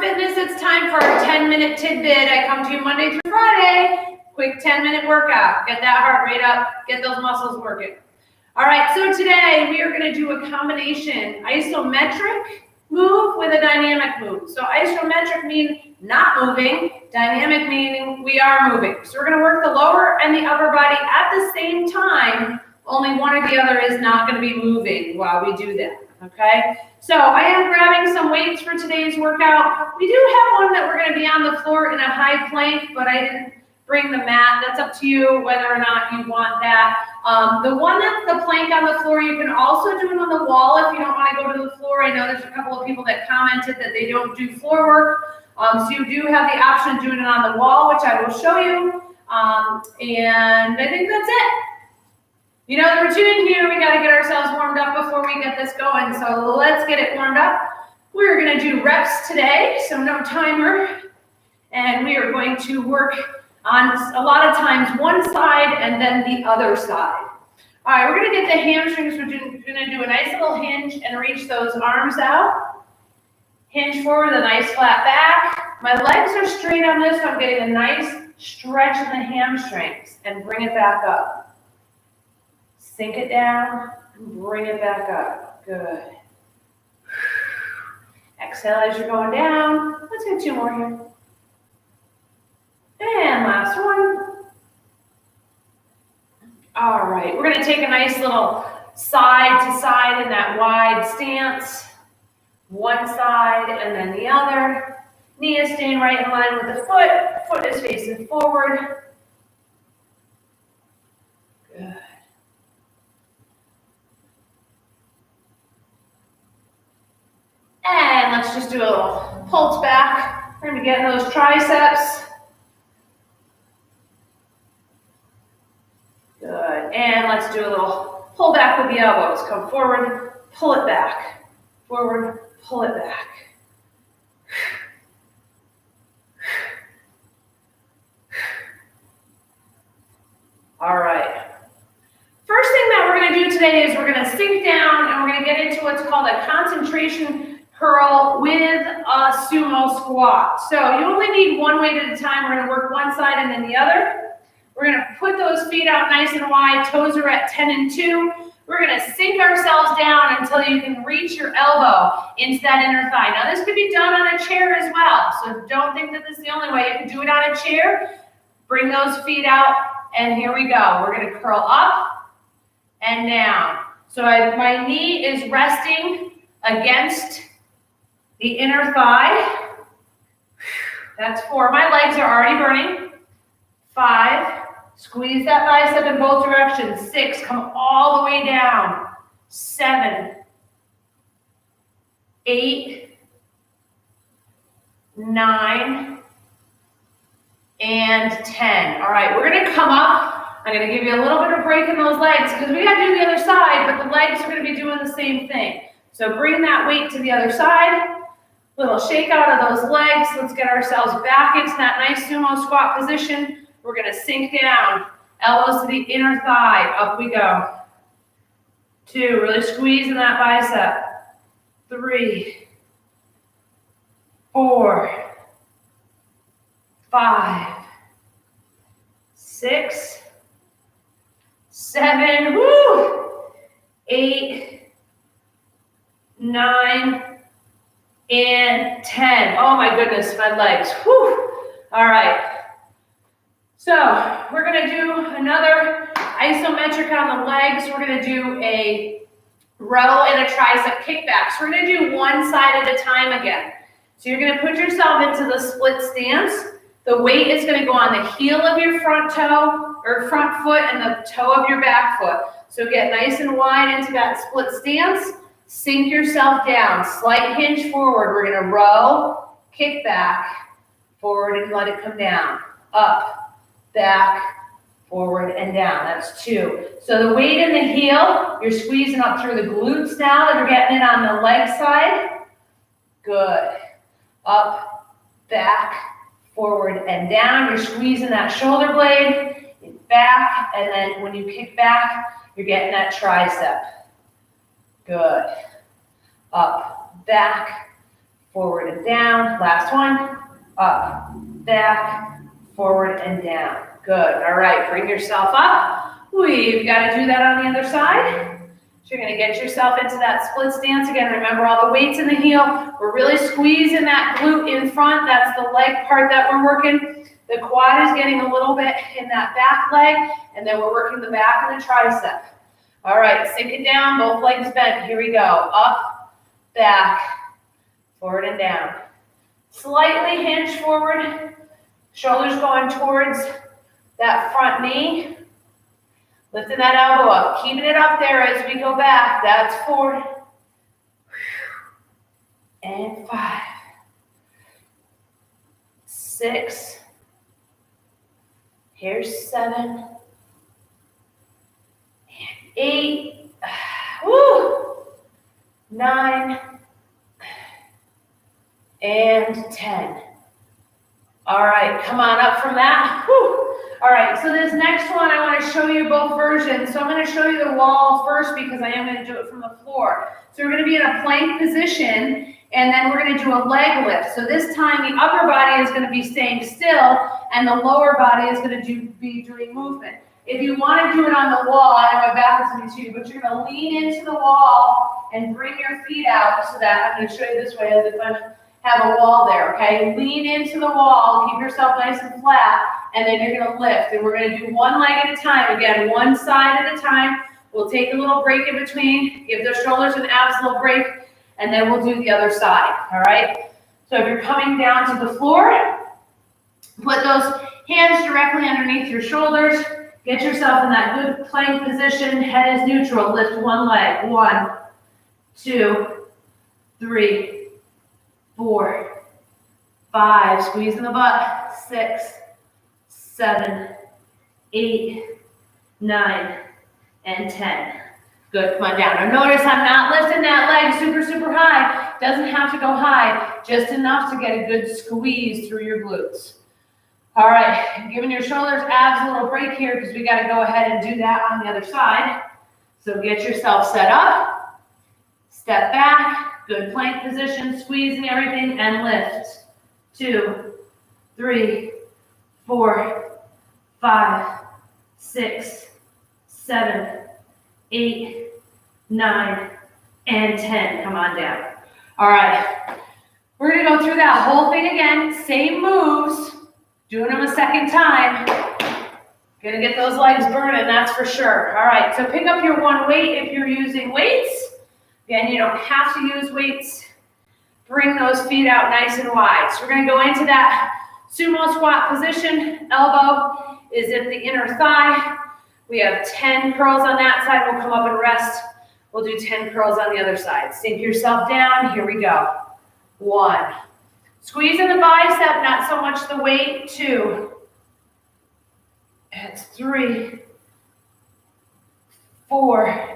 Fitness, it's time for our 10-minute tidbit. I come to you Monday through Friday. Quick 10-minute workout. Get that heart rate up. Get those muscles working. All right, so today we are going to do a combination isometric move with a dynamic move. So isometric means not moving, dynamic meaning we are moving. So we're going to work the lower and the upper body at the same time. Only one or the other is not going to be moving while we do that. Okay, so I am grabbing some weights for today's workout. We do have one that we're going to be on the floor in a high plank, but I didn't bring the mat. That's up to you whether or not you want that. The one that's the plank on the floor, you can also do it on the wall if you don't want to go to the floor. I know there's a couple of people that commented that they don't do floor work. So you do have the option of doing it on the wall, which I will show you. And I think that's it. You know, the routine here, we got to get ourselves warmed up before we get this going. So let's get it warmed up. We're going to do reps today, so no timer. And we are going to work on a lot of times one side and then the other side. All right, we're going to get the hamstrings. We're going to do a nice little hinge and reach those arms out. Hinge forward, a nice flat back. My legs are straight on this, so I'm getting a nice stretch in the hamstrings and bring it back up. Sink it down and bring it back up. Good. Exhale as you're going down. Let's get two more here. And last one. All right, we're going to take a nice little side to side in that wide stance. One side and then the other. Knee is staying right in line with the foot. Foot is facing forward. Good. And let's just do a little pulse back. We're going to get in those triceps. Good. And let's do a little pull back with the elbows. Come forward, pull it back. Forward, pull it back. All right. First thing that we're going to do today is we're going to sink down and we're going to get into what's called a concentration curl with a sumo squat. So you only need one weight at a time. We're going to work one side and then the other. We're going to put those feet out nice and wide. Toes are at 10 and 2. We're going to sink ourselves down until you can reach your elbow into that inner thigh. Now this could be done on a chair as well. So don't think that this is the only way. You can do it on a chair. Bring those feet out and here we go. We're going to curl up and down. So my knee is resting against the inner thigh. That's 4. My legs are already burning. 5. Squeeze that bicep in both directions. 6. Come all the way down. 7. 8. 9. And 10. All right, we're going to come up. I'm going to give you a little bit of break in those legs because we got to do the other side, but the legs are going to be doing the same thing. So bring that weight to the other side. Little shake out of those legs. Let's get ourselves back into that nice sumo squat position. We're going to sink down. Elbows to the inner thigh. Up we go. 2. Really squeeze in that bicep. 3. 4. 5. 6. 7. Woo! 8. 9. And 10. Oh my goodness, my legs. Whew. All right. So we're going to do another isometric on the legs. We're going to do a row and a tricep kickback. So we're going to do one side at a time again. So you're going to put yourself into the split stance. The weight is going to go on the heel of your front toe or front foot and the toe of your back foot. So get nice and wide into that split stance. Sink yourself down, slight hinge forward. We're going to row, kick back, forward and let it come down. Up, back, forward and down. That's 2. So the weight in the heel, you're squeezing up through the glutes now that we're getting it on the leg side. Good. Up, back, forward and down. You're squeezing that shoulder blade, back, and then when you kick back, you're getting that tricep. Good. Up, back, forward and down. Last one, up, back, forward and down. Good, all right, bring yourself up. We've got to do that on the other side. So you're gonna get yourself into that split stance again. Remember all the weights in the heel. We're really squeezing that glute in front. That's the leg part that we're working. The quad is getting a little bit in that back leg, and then we're working the back and the tricep. All right, sink it down, both legs bent. Here we go, up, back, forward and down. Slightly hinge forward, shoulders going towards that front knee. Lifting that elbow up, keeping it up there as we go back. That's 4 and 5, 6. Here's 7 and 8. Woo! 9 and 10. All right, come on up from that. Woo! All right, so this next one, I want to show you both versions. So I'm going to show you the wall first because I am going to do it from the floor. So we're going to be in a plank position, and then we're going to do a leg lift. So this time the upper body is going to be staying still, and the lower body is going to be doing movement. If you want to do it on the wall, I know my back is going to too, but you're going to lean into the wall and bring your feet out so that I'm going to show you this way as if I have a wall there, okay? Lean into the wall, keep yourself nice and flat, and then you're gonna lift. And we're gonna do one leg at a time. Again, one side at a time. We'll take a little break in between, give those shoulders and abs a little break, and then we'll do the other side, all right? So if you're coming down to the floor, put those hands directly underneath your shoulders. Get yourself in that good plank position. Head is neutral. Lift one leg. 1, 2, 3, 4, 5, squeeze in the butt, 6, 7, 8, 9, and 10. Good, come on down. Now notice I'm not lifting that leg super, super high. Doesn't have to go high, just enough to get a good squeeze through your glutes. All right, giving your shoulders, abs a little break here because we got to go ahead and do that on the other side. So get yourself set up, step back. Good plank position, squeezing everything, and lift. 2, 3, 4, 5, 6, 7, 8, 9, and 10. Come on down. All right. We're going to go through that whole thing again. Same moves. Doing them a second time. Going to get those legs burning, that's for sure. All right. So pick up your one weight if you're using weights. Again, you don't have to use weights. Bring those feet out nice and wide. So we're going to go into that sumo squat position. Elbow is in the inner thigh. We have 10 curls on that side. We'll come up and rest. We'll do 10 curls on the other side. Sink yourself down. Here we go. 1. Squeeze in the bicep, not so much the weight. 2. That's 3. 4.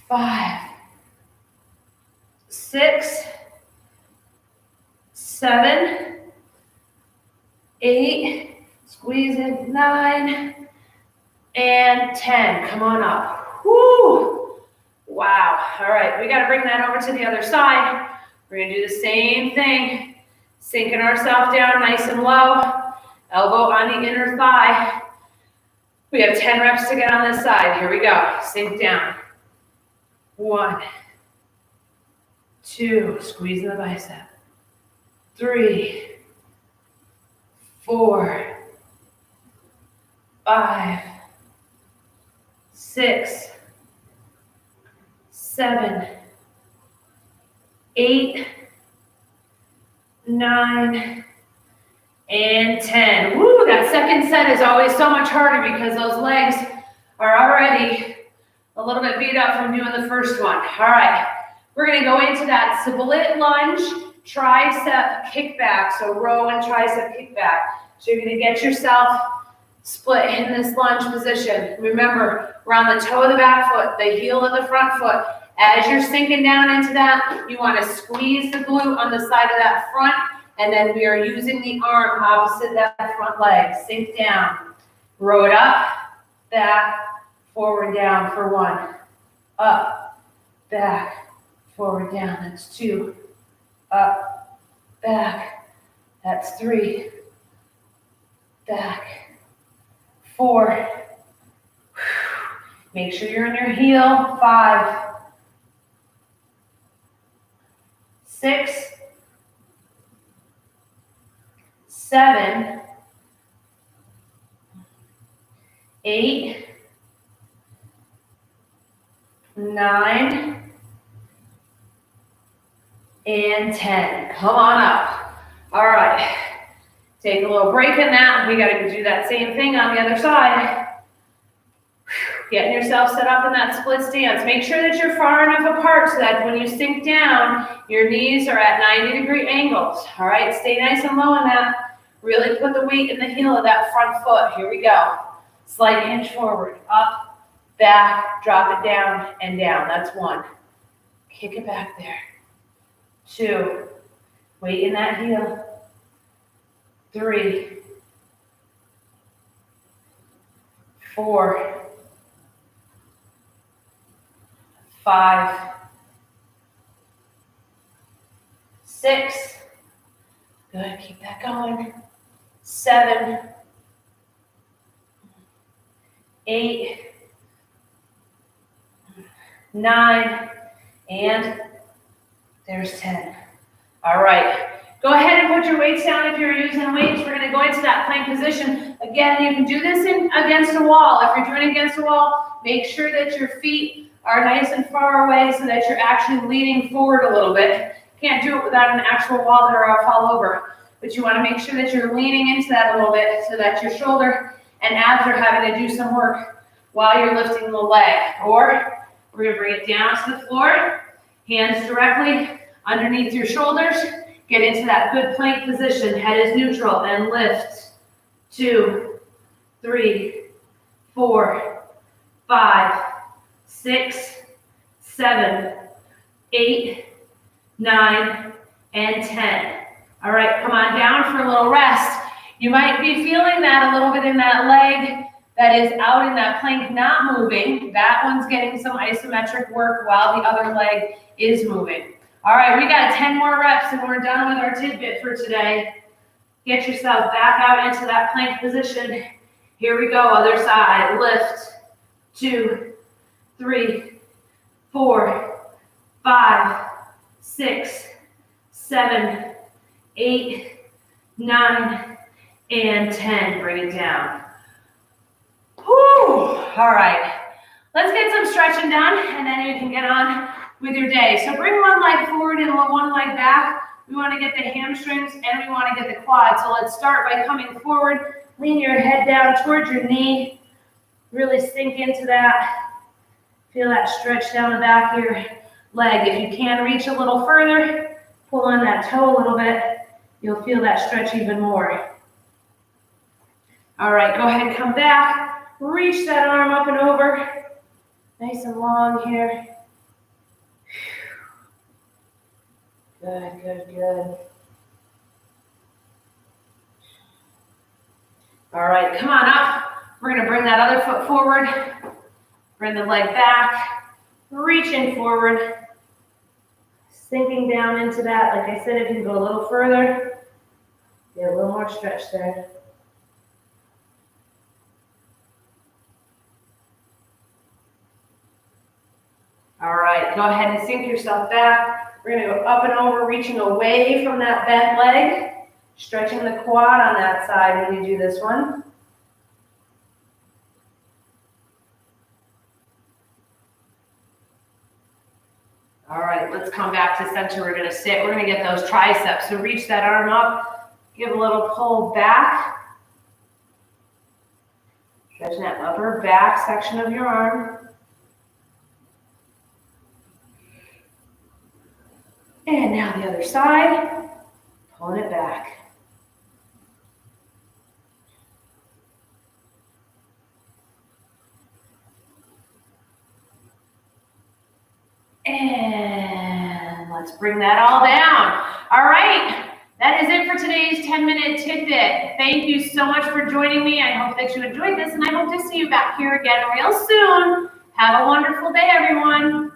5, 6, 7, 8, squeeze it, 9, and 10. Come on up. Woo! Wow. All right, we got to bring that over to the other side. We're going to do the same thing. Sinking ourselves down nice and low. Elbow on the inner thigh. We have 10 reps to get on this side. Here we go. Sink down. 1, 2, squeeze in the bicep. 3, 4, 5, 6, 7, 8, 9, and 10. Woo, that second set is always so much harder because those legs are already a little bit beat up from doing the first one. All right, we're gonna go into that split lunge, tricep kickback. So row and tricep kickback. So you're gonna get yourself split in this lunge position. Remember, we're on the toe of the back foot, the heel of the front foot. As you're sinking down into that, you wanna squeeze the glute on the side of that front, and then we are using the arm opposite that front leg. Sink down, row it up, back, forward, down for 1. Up, back, forward, down. That's 2, up, back. That's 3. Back. 4. Make sure you're in your heel. 5. 6. 7. 8. 9. And 10. Come on up. All right. Take a little break in that. We got to do that same thing on the other side. Getting yourself set up in that split stance. Make sure that you're far enough apart so that when you sink down, your knees are at 90-degree angles. All right, stay nice and low in that. Really put the weight in the heel of that front foot. Here we go. Slight hinge forward, up, back, drop it down, and down. That's 1. Kick it back there. 2. Weight in that heel. 3. 4. 5. 6. Good, keep that going. 7. 8. 9. And there's 10. All right. Go ahead and put your weights down if you're using weights. We're going to go into that plank position. Again, you can do this against a wall. If you're doing it against a wall, make sure that your feet are nice and far away so that you're actually leaning forward a little bit. Can't do it without an actual wall there or I'll fall over. But you want to make sure that you're leaning into that a little bit so that your shoulder and abs are having to do some work while you're lifting the leg. Or we're going to bring it down to the floor, hands directly underneath your shoulders. Get into that good plank position. Head is neutral and lift. 2, 3, 4, 5, 6, 7, 8, 9, and 10. All right, come on down for a little rest. You might be feeling that a little bit in that leg that is out in that plank not moving. That one's getting some isometric work while the other leg is moving. All right, we got 10 more reps and we're done with our tidbit for today. Get yourself back out into that plank position. Here we go, other side. Lift. 2, 3, 4, 5, 6, 7, 8, 9, and 10. Bring it down. Whew. All right. Let's get some stretching done, and then you can get on with your day. So bring one leg forward and one leg back. We want to get the hamstrings and we want to get the quads. So let's start by coming forward. Lean your head down towards your knee. Really sink into that. Feel that stretch down the back of your leg. If you can reach a little further, pull on that toe a little bit. You'll feel that stretch even more. All right, go ahead, come back. Reach that arm up and over. Nice and long here. Good, good, good. All right, come on up. We're going to bring that other foot forward. Bring the leg back. Reaching forward. Sinking down into that. Like I said, if you can go a little further, get a little more stretch there. All right, go ahead and sink yourself back. We're going to go up and over, reaching away from that bent leg. Stretching the quad on that side when you do this one. All right, let's come back to center. We're going to sit. We're going to get those triceps. So reach that arm up. Give a little pull back. Stretching that upper back section of your arm. And now the other side. Pulling it back. And let's bring that all down. All right, that is it for today's 10-minute tidbit. Thank you so much for joining me. I hope that you enjoyed this, and I hope to see you back here again real soon. Have a wonderful day, everyone.